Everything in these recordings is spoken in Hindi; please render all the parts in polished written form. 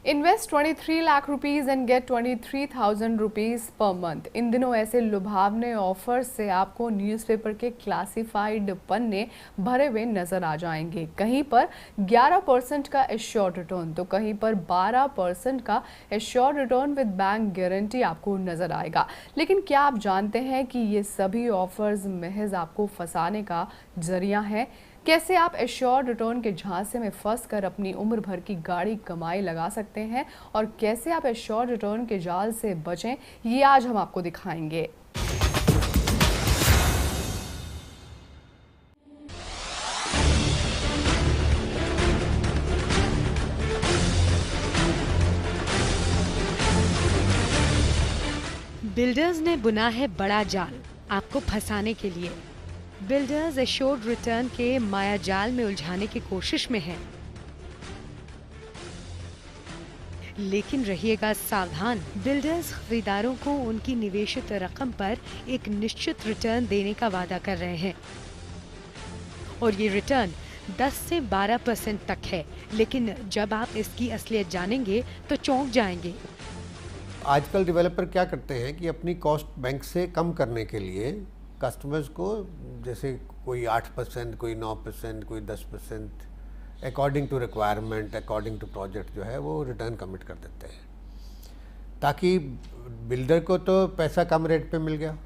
Invest 23 lakh rupees and get 23,000 rupees per month. इन दिनों ऐसे लुभावने ऑफर से आपको न्यूज़पेपर के क्लासिफाइड पन्ने भरे हुए नजर आ जाएंगे। कहीं पर 11% का एश्योर्ड रिटर्न तो कहीं पर 12% का assured return with bank guarantee आपको नजर आएगा। लेकिन क्या आप जानते हैं कि ये सभी ऑफर्स महज आपको फंसाने का जरिया है? कैसे आप एश्योर्ड रिटर्न के झांसे में फंसकर अपनी उम्र भर की गाढ़ी कमाई लगा सकते हैं और कैसे आप एश्योर्ड रिटर्न के जाल से बचें, ये आज हम आपको दिखाएंगे। बिल्डर्स ने बुना है बड़ा जाल आपको फंसाने के लिए। बिल्डर्स एश्योर्ड रिटर्न के माया जाल में उलझाने की कोशिश में हैं। लेकिन रहिएगा सावधान, बिल्डर्स खरीदारों को उनकी निवेशित रकम पर एक निश्चित रिटर्न देने का वादा कर रहे हैं और ये रिटर्न 10 से 12% तक है। लेकिन जब आप इसकी असलियत जानेंगे तो चौंक जाएंगे। आजकल डेवलपर क्या करते हैं कि अपनी कॉस्ट बैंक से कम करने के लिए कस्टमर्स को, जैसे कोई 8%, कोई 9%, कोई 10%, according to requirement, according to project जो है वो रिटर्न कमिट कर देते हैं, ताकि बिल्डर को तो पैसा कम रेट पे मिल गया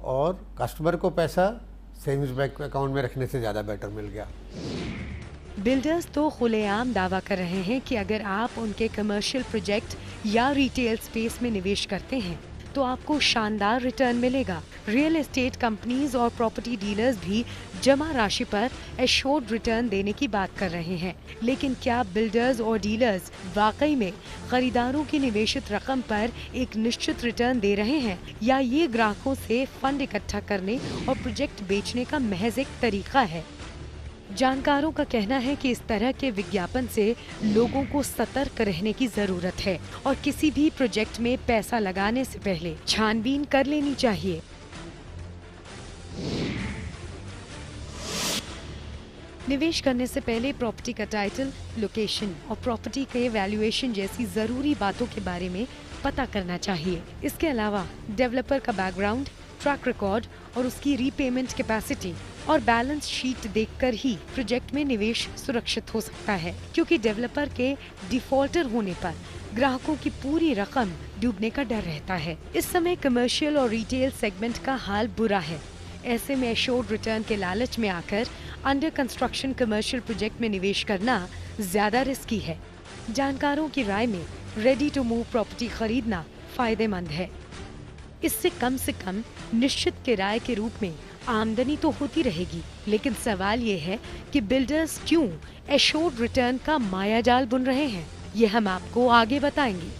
और कस्टमर को पैसा सेविंग्स बैंक अकाउंट में रखने से ज़्यादा बेटर मिल गया। बिल्डर्स तो खुलेआम दावा कर रहे हैं कि अगर आप उनके कमर्शियल प्रोजेक्ट या रिटेल स्पेस में निवेश करते हैं तो आपको शानदार रिटर्न मिलेगा। रियल एस्टेट कंपनीज और प्रॉपर्टी डीलर्स भी जमा राशि पर एश्योर्ड रिटर्न देने की बात कर रहे हैं। लेकिन क्या बिल्डर्स और डीलर्स वाकई में खरीदारों की निवेशित रकम पर एक निश्चित रिटर्न दे रहे हैं, या ये ग्राहकों से फंड इकट्ठा करने और प्रोजेक्ट बेचने का महज एक तरीका है? जानकारों का कहना है कि इस तरह के विज्ञापन से लोगों को सतर्क रहने की जरूरत है और किसी भी प्रोजेक्ट में पैसा लगाने से पहले छानबीन कर लेनी चाहिए। निवेश करने से पहले प्रॉपर्टी का टाइटल, लोकेशन और प्रॉपर्टी के वैल्यूएशन जैसी जरूरी बातों के बारे में पता करना चाहिए। इसके अलावा डेवलपर का बैकग्राउंड, ट्रैक रिकॉर्ड और उसकी रीपेमेंट कैपेसिटी और बैलेंस शीट देखकर ही प्रोजेक्ट में निवेश सुरक्षित हो सकता है, क्योंकि डेवलपर के डिफॉल्टर होने पर ग्राहकों की पूरी रकम डूबने का डर रहता है। इस समय कमर्शियल और रिटेल सेगमेंट का हाल बुरा है। ऐसे में एश्योर्ड रिटर्न के लालच में आकर अंडर कंस्ट्रक्शन कमर्शियल प्रोजेक्ट में निवेश करना ज्यादा रिस्की है। जानकारों की राय में रेडी टू मूव प्रॉपर्टी खरीदना फायदेमंद है। इससे कम से कम निश्चित किराए के रूप में आमदनी तो होती रहेगी। लेकिन सवाल ये है कि बिल्डर्स क्यों एश्योर्ड रिटर्न का मायाजाल बुन रहे हैं, ये हम आपको आगे बताएंगे।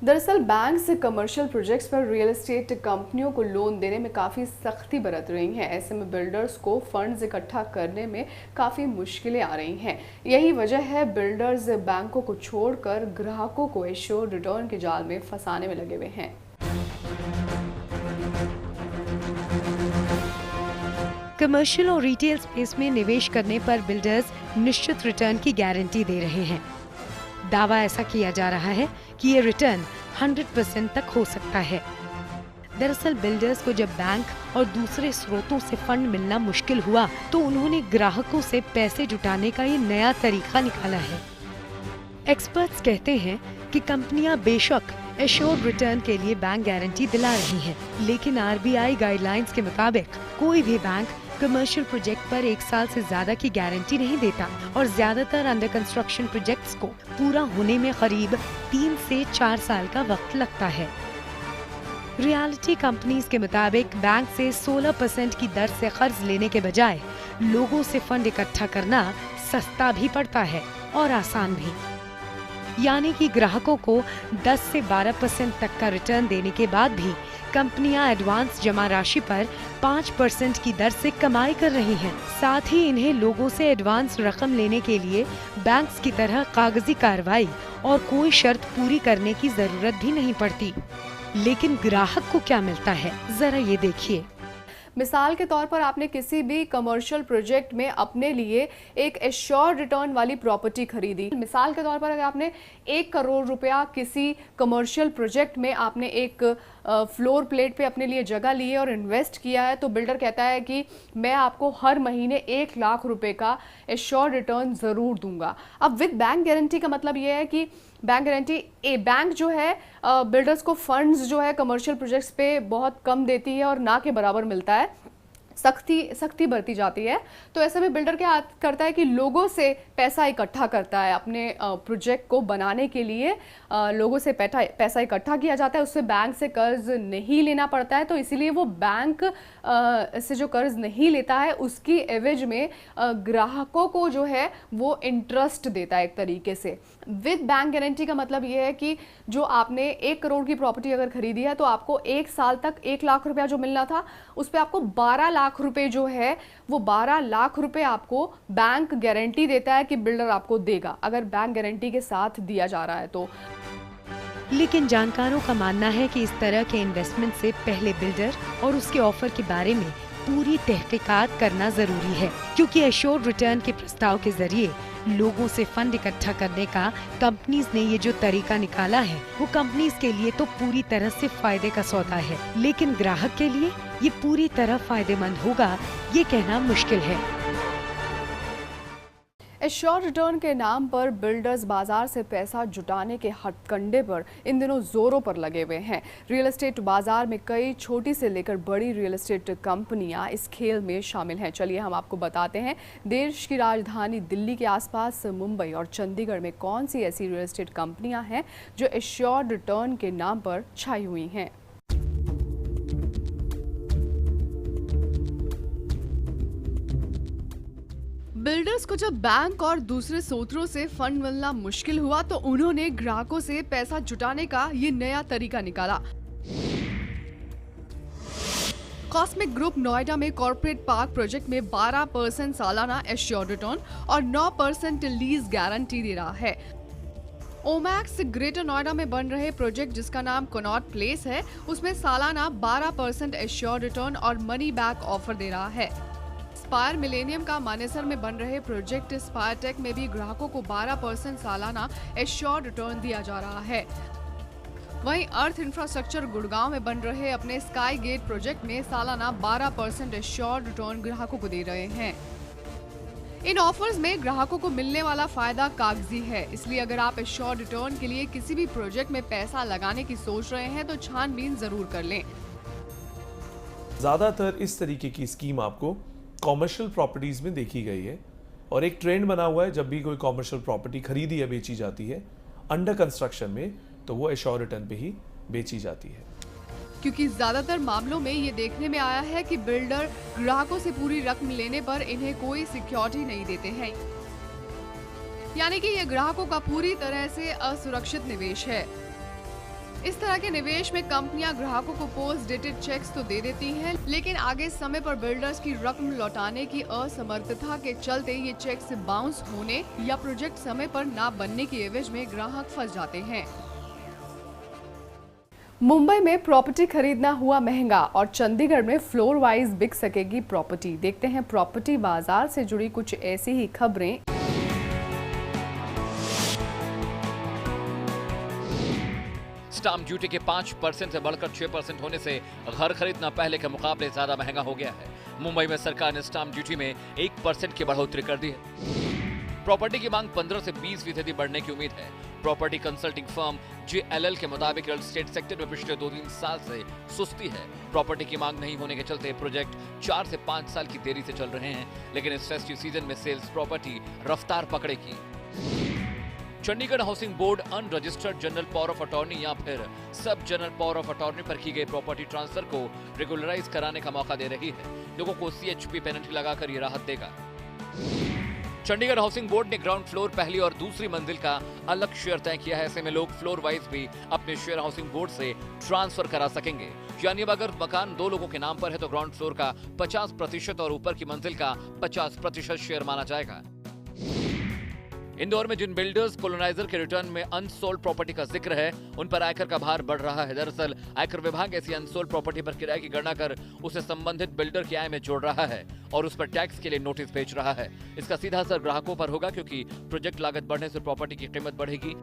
दरअसल बैंक से कमर्शियल प्रोजेक्ट्स पर रियल एस्टेट कंपनियों को लोन देने में काफ़ी सख्ती बरत रही हैं। ऐसे में बिल्डर्स को फंड्स इकट्ठा करने में काफ़ी मुश्किलें आ रही हैं। यही वजह है बिल्डर्स बैंकों को छोड़कर ग्राहकों को एश्योर्ड रिटर्न के जाल में फंसाने में लगे हुए हैं। कमर्शियल और रिटेल स्पेस में निवेश करने पर बिल्डर्स निश्चित रिटर्न की गारंटी दे रहे हैं। दावा ऐसा किया जा रहा है कि ये रिटर्न 100% तक हो सकता है। दरअसल बिल्डर्स को जब बैंक और दूसरे स्रोतों से फंड मिलना मुश्किल हुआ तो उन्होंने ग्राहकों से पैसे जुटाने का ये नया तरीका निकाला है। एक्सपर्ट्स कहते हैं कि कंपनियां बेशक एश्योर्ड रिटर्न के लिए बैंक गारंटी दिला रही हैं, लेकिन आरबीआई गाइडलाइंस के मुताबिक कोई भी बैंक कमर्शियल प्रोजेक्ट पर 1 साल से ज्यादा की गारंटी नहीं देता और ज्यादातर अंडर कंस्ट्रक्शन प्रोजेक्ट्स को पूरा होने में करीब 3 से 4 साल का वक्त लगता है। रियलिटी कंपनीज के मुताबिक बैंक से 16% की दर से कर्ज लेने के बजाय लोगों से फंड इकट्ठा करना सस्ता भी पड़ता है और आसान भी। यानी कि ग्राहकों को 10 से 12% तक का रिटर्न देने के बाद भी कंपनियां एडवांस जमा राशि पर 5% की दर से कमाई कर रही हैं। साथ ही इन्हें लोगों से एडवांस रकम लेने के लिए बैंक्स की तरह कागजी कार्रवाई और कोई शर्त पूरी करने की जरूरत भी नहीं पड़ती। लेकिन ग्राहक को क्या मिलता है, जरा ये देखिए। मिसाल के तौर पर आपने किसी भी कमर्शियल प्रोजेक्ट में अपने लिए एक एश्योर्ड रिटर्न वाली प्रॉपर्टी खरीदी। मिसाल के तौर पर अगर आपने 1 करोड़ रुपया किसी कमर्शियल प्रोजेक्ट में आपने एक फ्लोर प्लेट पे अपने लिए जगह ली है और इन्वेस्ट किया है, तो बिल्डर कहता है कि मैं आपको हर महीने 1 लाख रुपए का एश्योर्ड रिटर्न ज़रूर दूंगा। अब विद बैंक गारंटी का मतलब ये है कि बैंक गारंटी बैंक जो है बिल्डर्स को फंड्स जो है कमर्शियल प्रोजेक्ट्स पे बहुत कम देती है और ना के बराबर मिलता है, सख्ती बरती जाती है। तो ऐसे में बिल्डर क्या करता है कि लोगों से पैसा इकट्ठा करता है अपने प्रोजेक्ट को बनाने के लिए। लोगों से पैसा इकट्ठा किया जाता है, उससे बैंक से कर्ज नहीं लेना पड़ता है। तो इसीलिए वो बैंक से जो कर्ज नहीं लेता है उसकी एवज में ग्राहकों को जो है वो इंटरेस्ट देता है एक तरीके से। विद बैंक गारंटी का मतलब ये है कि जो आपने 1 करोड़ की प्रॉपर्टी अगर खरीदी है तो आपको 1 साल तक 1 लाख रुपया जो मिलना था उस पर आपको 12 लाख रुपए जो है वो 12 लाख रुपए आपको बैंक गारंटी देता है कि बिल्डर आपको देगा, अगर बैंक गारंटी के साथ दिया जा रहा है तो। लेकिन जानकारों का मानना है कि इस तरह के इन्वेस्टमेंट से पहले बिल्डर और उसके ऑफर के बारे में पूरी तहकीकात करना जरूरी है, क्योंकि एश्योर्ड रिटर्न के प्रस्ताव के जरिए लोगों से फंड इकट्ठा करने का कंपनीज ने ये जो तरीका निकाला है वो कंपनीज के लिए तो पूरी तरह से फायदे का सौदा है, लेकिन ग्राहक के लिए ये पूरी तरह फायदेमंद होगा ये कहना मुश्किल है। एश्योर्ड रिटर्न के नाम पर बिल्डर्स बाजार से पैसा जुटाने के हथकंडे पर इन दिनों जोरों पर लगे हुए हैं। रियल एस्टेट बाजार में कई छोटी से लेकर बड़ी रियल एस्टेट कंपनियां इस खेल में शामिल हैं। चलिए हम आपको बताते हैं देश की राजधानी दिल्ली के आसपास मुंबई और चंडीगढ़ में कौन सी ऐसी रियल एस्टेट कंपनियां हैं जो एश्योर्ड रिटर्न के नाम पर छाई हुई हैं। बिल्डर्स को जब बैंक और दूसरे स्रोतों से फंड मिलना मुश्किल हुआ तो उन्होंने ग्राहकों से पैसा जुटाने का ये नया तरीका निकाला। कॉस्मिक ग्रुप नोएडा में कॉर्पोरेट पार्क प्रोजेक्ट में 12% सालाना एश्योर्ड रिटर्न और 9% लीज गारंटी दे रहा है। ओमैक्स ग्रेटर नोएडा में बन रहे प्रोजेक्ट जिसका नाम कनॉट प्लेस है, उसमें सालाना 12% एश्योर्ड रिटर्न और मनी बैक ऑफर दे रहा है। स्पायर मिलेनियम का मानेसर में बन रहे प्रोजेक्ट स्पायर टेक में भी ग्राहकों को 12% सालाना एश्योर्ड रिटर्न दिया जा रहा है। वहीं अर्थ इंफ्रास्ट्रक्चर गुड़गांव में बन रहे अपने स्काई गेट प्रोजेक्ट में सालाना 12% एश्योर्ड रिटर्न ग्राहकों को दे रहे हैं। इन ऑफर्स में ग्राहकों को मिलने वाला फायदा कागजी है, इसलिए अगर आप एश्योर्ड रिटर्न के लिए किसी भी प्रोजेक्ट में पैसा लगाने की सोच रहे हैं तो छानबीन जरूर कर लें। ज्यादातर इस तरीके की स्कीम आपको कॉमर्शियल प्रॉपर्टीज में देखी गई है और एक ट्रेंड बना हुआ है, जब भी कोई कॉमर्शियल प्रॉपर्टी खरीदी या बेची जाती है अंडर कंस्ट्रक्शन में तो वो एश्योर्ड रिटर्न पे ही बेची जाती है। क्योंकि ज्यादातर मामलों में ये देखने में आया है कि बिल्डर ग्राहकों से पूरी रकम लेने पर इन्हें कोई सिक्योरिटी नहीं देते हैं, यानी कि ये ग्राहकों का पूरी तरह से असुरक्षित निवेश है। इस तरह के निवेश में कंपनियां ग्राहकों को पोस्ट डेटेड चेक्स तो दे देती हैं, लेकिन आगे समय पर बिल्डर्स की रकम लौटाने की असमर्थता के चलते ये चेक्स बाउंस होने या प्रोजेक्ट समय पर ना बनने की एवज में ग्राहक फंस जाते हैं। मुंबई में प्रॉपर्टी खरीदना हुआ महंगा और चंडीगढ़ में फ्लोर वाइज बिक सकेगी प्रॉपर्टी। देखते हैं प्रॉपर्टी बाजार से जुड़ी कुछ ऐसी ही खबरें। स्टाम्प ड्यूटी के 5% से बढ़कर 6% होने से घर खरीदना पहले के मुकाबले ज्यादा महंगा हो गया है। मुंबई में सरकार ने स्टाम्प ड्यूटी में 1% की बढ़ोतरी कर दी है। प्रॉपर्टी की मांग 15 से 20% बढ़ने की उम्मीद है। प्रॉपर्टी कंसल्टिंग फर्म JLL के मुताबिक रियल एस्टेट सेक्टर में पिछले 2-3 साल से सुस्ती है। प्रॉपर्टी की मांग नहीं होने के चलते प्रोजेक्ट 4 से 5 साल की देरी से चल रहे हैं, लेकिन इस फेस्टिव सीजन में सेल्स प्रॉपर्टी रफ्तार पकड़ेगी। Chandigarh housing board unregistered general power of attorney या फिर सब जनरल पावर ऑफ अटॉर्नी पर की गई प्रॉपर्टी ट्रांसफर को रेगुलराइज कराने का मौका दे रही है। लोगों को CHP पेनल्टी लगाकर ये राहत देगा। चंडीगढ़ हाउसिंग बोर्ड ने ग्राउंड फ्लोर, पहली और दूसरी मंजिल का अलग शेयर तय किया है। ऐसे में लोग फ्लोर वाइज भी अपने शेयर हाउसिंग बोर्ड से ट्रांसफर करा सकेंगे। यानी अगर मकान 2 लोगों के नाम पर है तो ग्राउंड फ्लोर का 50% और ऊपर की मंजिल का 50% शेयर माना जाएगा। इंदौर में जिन बिल्डर्स कोलोनाइजर के रिटर्न में अनसोल्ड प्रॉपर्टी का जिक्र है, उन पर आयकर का भार बढ़ रहा है। दरअसल आयकर विभाग ऐसी अनसोल्ड प्रॉपर्टी पर किराए की गणना कर उसे संबंधित बिल्डर की आय में जोड़ रहा है और उस पर टैक्स के लिए नोटिस भेज रहा है। इसका सीधा असर ग्राहकों पर होगा, क्योंकि प्रोजेक्ट लागत बढ़ने से प्रॉपर्टी की कीमत बढ़ेगी।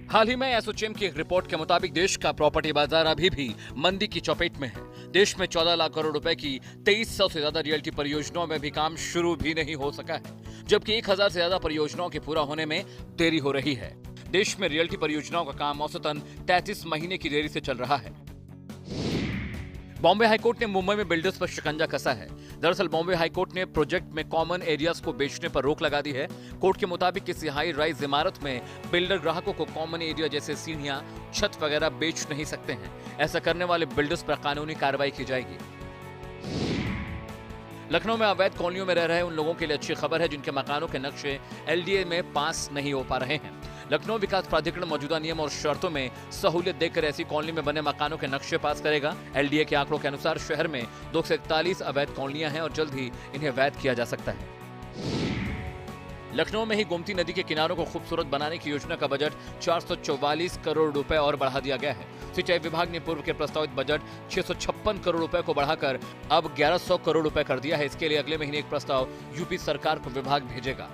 हाल ही में एसोचैम की एक रिपोर्ट के मुताबिक देश का प्रॉपर्टी बाजार अभी भी मंदी की चपेट में है। देश में 14 लाख करोड़ रुपए की 2300 से ज्यादा रियल्टी परियोजनाओं में भी काम शुरू भी नहीं हो सका है, जबकि 1000 से ज्यादा परियोजनाओं के पूरा होने में देरी हो रही है। देश में रियल्टी परियोजनाओं का काम औसतन 33 महीने की देरी से चल रहा है। बॉम्बे हाईकोर्ट ने मुंबई में बिल्डर्स पर शिकंजा कसा है। दरअसल बॉम्बे हाईकोर्ट ने प्रोजेक्ट में कॉमन एरियाज को बेचने पर रोक लगा दी है। कोर्ट के मुताबिक किसी हाई राइज इमारत में बिल्डर ग्राहकों को कॉमन एरिया जैसे सीढ़ियां, छत वगैरह बेच नहीं सकते हैं। ऐसा करने वाले बिल्डर्स पर कानूनी कार्रवाई की जाएगी। लखनऊ में अवैध कॉलोनियों में रह रहे उन लोगों के लिए अच्छी खबर है जिनके मकानों के नक्शे एलडीए में पास नहीं हो पा रहे हैं। लखनऊ विकास प्राधिकरण मौजूदा नियम और शर्तों में सहूलियत देकर ऐसी कॉलोनी में बने मकानों के नक्शे पास करेगा। एलडीए के आंकड़ों के अनुसार शहर में 241 अवैध कॉलोनियां हैं और जल्द ही इन्हें वैध किया जा सकता है। लखनऊ में ही गोमती नदी के किनारों को खूबसूरत बनाने की योजना का बजट 444 करोड़ रुपए और बढ़ा दिया गया है। सिंचाई विभाग ने पूर्व के प्रस्तावित बजट 656 करोड़ रुपए को बढ़ाकर अब 1100 करोड़ रुपए कर दिया है। इसके लिए अगले महीने एक प्रस्ताव यूपी सरकार को विभाग भेजेगा।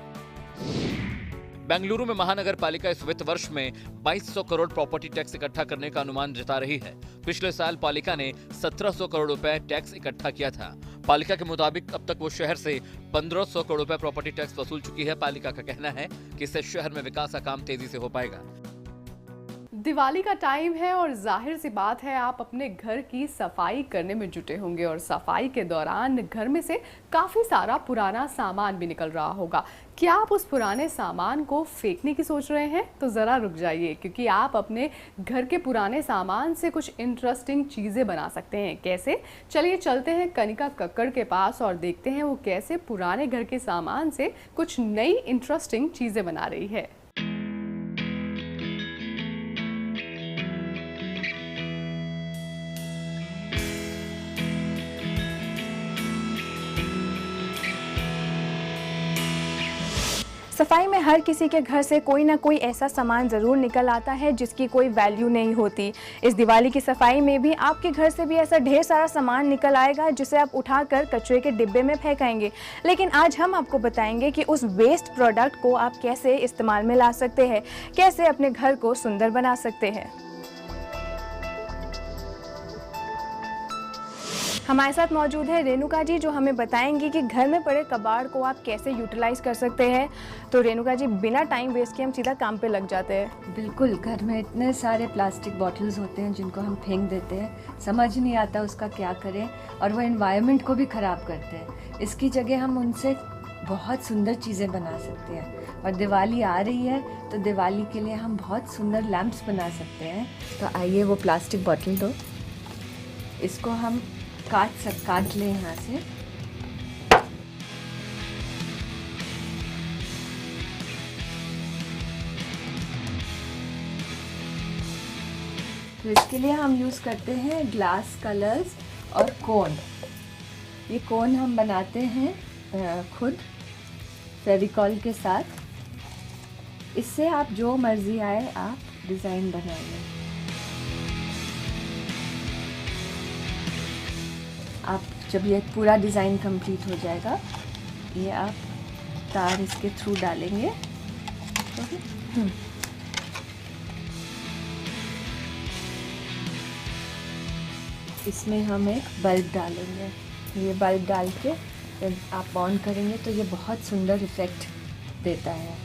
बेंगलुरु में महानगर पालिका इस वित्त वर्ष में 2200 करोड़ प्रॉपर्टी टैक्स इकट्ठा करने का अनुमान जता रही है। पिछले साल पालिका ने 1700 करोड़ रुपए टैक्स इकट्ठा किया था। पालिका के मुताबिक अब तक वो शहर से 1500 करोड़ रुपए प्रॉपर्टी टैक्स वसूल चुकी है। पालिका का कहना है कि इससे शहर में विकास का काम तेजी से हो पाएगा। दिवाली का टाइम है और जाहिर सी बात है आप अपने घर की सफाई करने में जुटे होंगे और सफाई के दौरान घर में से काफ़ी सारा पुराना सामान भी निकल रहा होगा। क्या आप उस पुराने सामान को फेंकने की सोच रहे हैं? तो ज़रा रुक जाइए, क्योंकि आप अपने घर के पुराने सामान से कुछ इंटरेस्टिंग चीज़ें बना सकते हैं। कैसे? चलिए चलते हैं कनिका कक्कड़ के पास और देखते हैं वो कैसे पुराने घर के सामान से कुछ नई इंटरेस्टिंग चीज़ें बना रही है। सफाई में हर किसी के घर से कोई ना कोई ऐसा सामान ज़रूर निकल आता है जिसकी कोई वैल्यू नहीं होती। इस दिवाली की सफाई में भी आपके घर से भी ऐसा ढेर सारा सामान निकल आएगा जिसे आप उठाकर कचरे के डिब्बे में फेंकेंगे। लेकिन आज हम आपको बताएंगे कि उस वेस्ट प्रोडक्ट को आप कैसे इस्तेमाल में ला सकते हैं, कैसे अपने घर को सुंदर बना सकते हैं। हमारे साथ मौजूद है रेणुका जी, जो हमें बताएंगी कि घर में पड़े कबाड़ को आप कैसे यूटिलाइज कर सकते हैं। तो रेणुका जी, बिना टाइम वेस्ट के हम सीधा काम पे लग जाते हैं। बिल्कुल, घर में इतने सारे प्लास्टिक बॉटल्स होते हैं जिनको हम फेंक देते हैं, समझ नहीं आता उसका क्या करें और वो एनवायरनमेंट को भी ख़राब करते हैं। इसकी जगह हम उनसे बहुत सुंदर चीज़ें बना सकते हैं और दिवाली आ रही है तो दिवाली के लिए हम बहुत सुंदर लैंप्स बना सकते हैं। तो आइए वो प्लास्टिक बॉटल दो, इसको हम काट लें यहाँ से। तो इसके लिए हम यूज़ करते हैं ग्लास कलर्स और कोन। ये कोन हम बनाते हैं खुद फेविकॉल के साथ। इससे आप जो मर्ज़ी आए आप डिज़ाइन बनाइए। आप जब ये पूरा डिज़ाइन कंप्लीट हो जाएगा, ये आप तार इसके थ्रू डालेंगे। इसमें हम एक बल्ब डालेंगे। ये बल्ब डाल के जब आप ऑन करेंगे तो ये बहुत सुंदर इफ़ेक्ट देता है।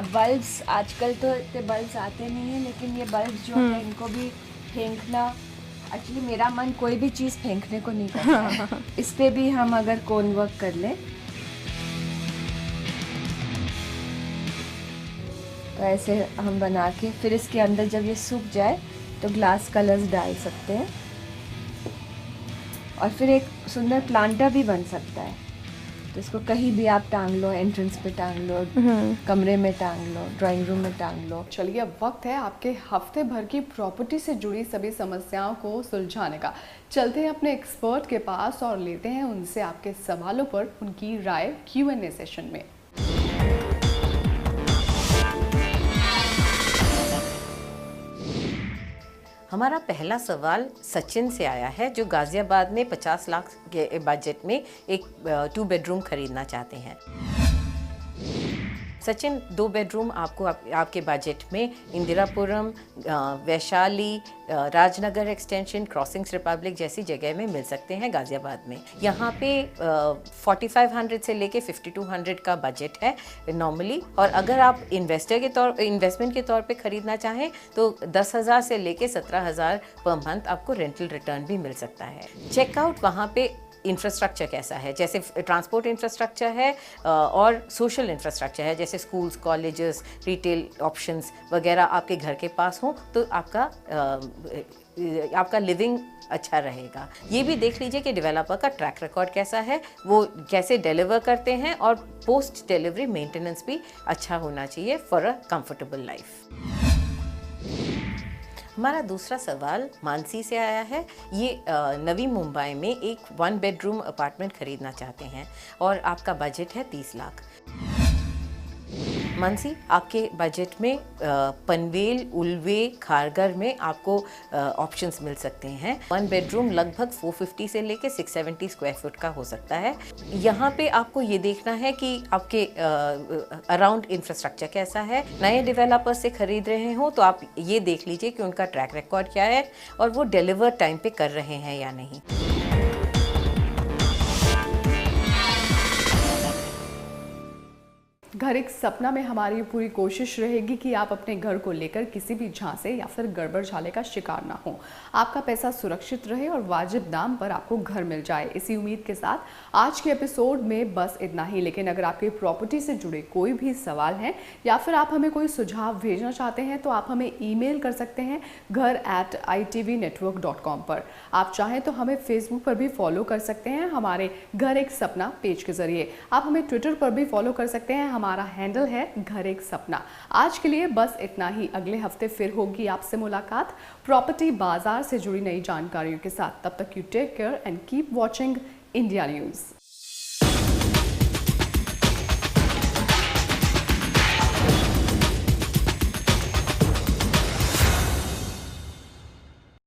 बल्ब्स आजकल तो इतने बल्ब्स आते नहीं हैं, लेकिन ये बल्ब जो है इनको भी फेंकना, एक्चुअली मेरा मन कोई भी चीज़ फेंकने को नहीं करता है। इस पे भी हम अगर कोन वर्क कर लें तो ऐसे हम बना के फिर इसके अंदर जब ये सूख जाए तो ग्लास कलर्स डाल सकते हैं और फिर एक सुंदर प्लांटर भी बन सकता है। तो इसको कहीं भी आप टांग लो, एंट्रेंस पे टांग लो, कमरे में टांग लो, ड्राइंग रूम में टांग लो। चलिए अब वक्त है आपके हफ्ते भर की प्रॉपर्टी से जुड़ी सभी समस्याओं को सुलझाने का। चलते हैं अपने एक्सपर्ट के पास और लेते हैं उनसे आपके सवालों पर उनकी राय Q&A सेशन में। हमारा पहला सवाल सचिन से आया है, जो गाज़ियाबाद में 50 लाख के बजट में एक 2 बेडरूम खरीदना चाहते हैं। सचिन, 2 बेडरूम आपको आपके बजट में Indirapuram, Vaishali, Rajnagar extension, crossings Republic जैसी जगह में मिल सकते हैं गाज़ियाबाद में। यहाँ पे 4500 से लेके 5200 का बजट है नॉर्मली, और अगर आप इन्वेस्टमेंट के तौर पे ख़रीदना चाहें तो 10,000 से लेके 17,000 पर मंथ आपको रेंटल रिटर्न भी मिल सकता है। चेकआउट वहाँ पे इंफ्रास्ट्रक्चर कैसा है, जैसे ट्रांसपोर्ट इंफ्रास्ट्रक्चर है और सोशल इंफ्रास्ट्रक्चर है, जैसे स्कूल्स, कॉलेजेस, रिटेल ऑप्शंस वगैरह आपके घर के पास हों तो आपका लिविंग अच्छा रहेगा। ये भी देख लीजिए कि डेवलपर का ट्रैक रिकॉर्ड कैसा है, वो कैसे डिलीवर करते हैं, और पोस्ट डिलीवरी मेंटेनेंस भी अच्छा होना चाहिए फॉर अ कंफर्टेबल लाइफ। हमारा दूसरा सवाल मानसी से आया है। ये नवी मुंबई में एक 1 बेडरूम अपार्टमेंट खरीदना चाहते हैं और आपका बजट है 30 लाख। मानसी, आपके बजट में पनवेल, उल्वे, खारगर में आपको ऑप्शंस मिल सकते हैं। 1 बेडरूम लगभग 450 से लेके 670 स्क्वायर फुट का हो सकता है। यहाँ पे आपको ये देखना है कि आपके अराउंड इंफ्रास्ट्रक्चर कैसा है। नए डेवलपर से खरीद रहे हो तो आप ये देख लीजिए कि उनका ट्रैक रिकॉर्ड क्या है और वो डिलीवर टाइम पे कर रहे हैं या नहीं। घर एक सपना में हमारी पूरी कोशिश रहेगी कि आप अपने घर को लेकर किसी भी झांसे या फिर गड़बड़ झाले का शिकार ना हो, आपका पैसा सुरक्षित रहे और वाजिब दाम पर आपको घर मिल जाए। इसी उम्मीद के साथ आज के एपिसोड में बस इतना ही। लेकिन अगर आपके प्रॉपर्टी से जुड़े कोई भी सवाल हैं या फिर आप हमें कोई सुझाव भेजना चाहते हैं तो आप हमें ईमेल कर सकते हैं घर@itvnetwork.com पर। आप चाहें तो हमें फेसबुक पर भी फॉलो कर सकते हैं हमारे घर एक सपना पेज के जरिए। आप हमें ट्विटर पर भी फॉलो कर सकते हैं, हमारा हैंडल है घर एक सपना। आज के लिए बस इतना ही। अगले हफ्ते फिर होगी आपसे मुलाकात प्रॉपर्टी बाजार से जुड़ी नई जानकारियों के साथ। तब तक you take care and keep watching India news.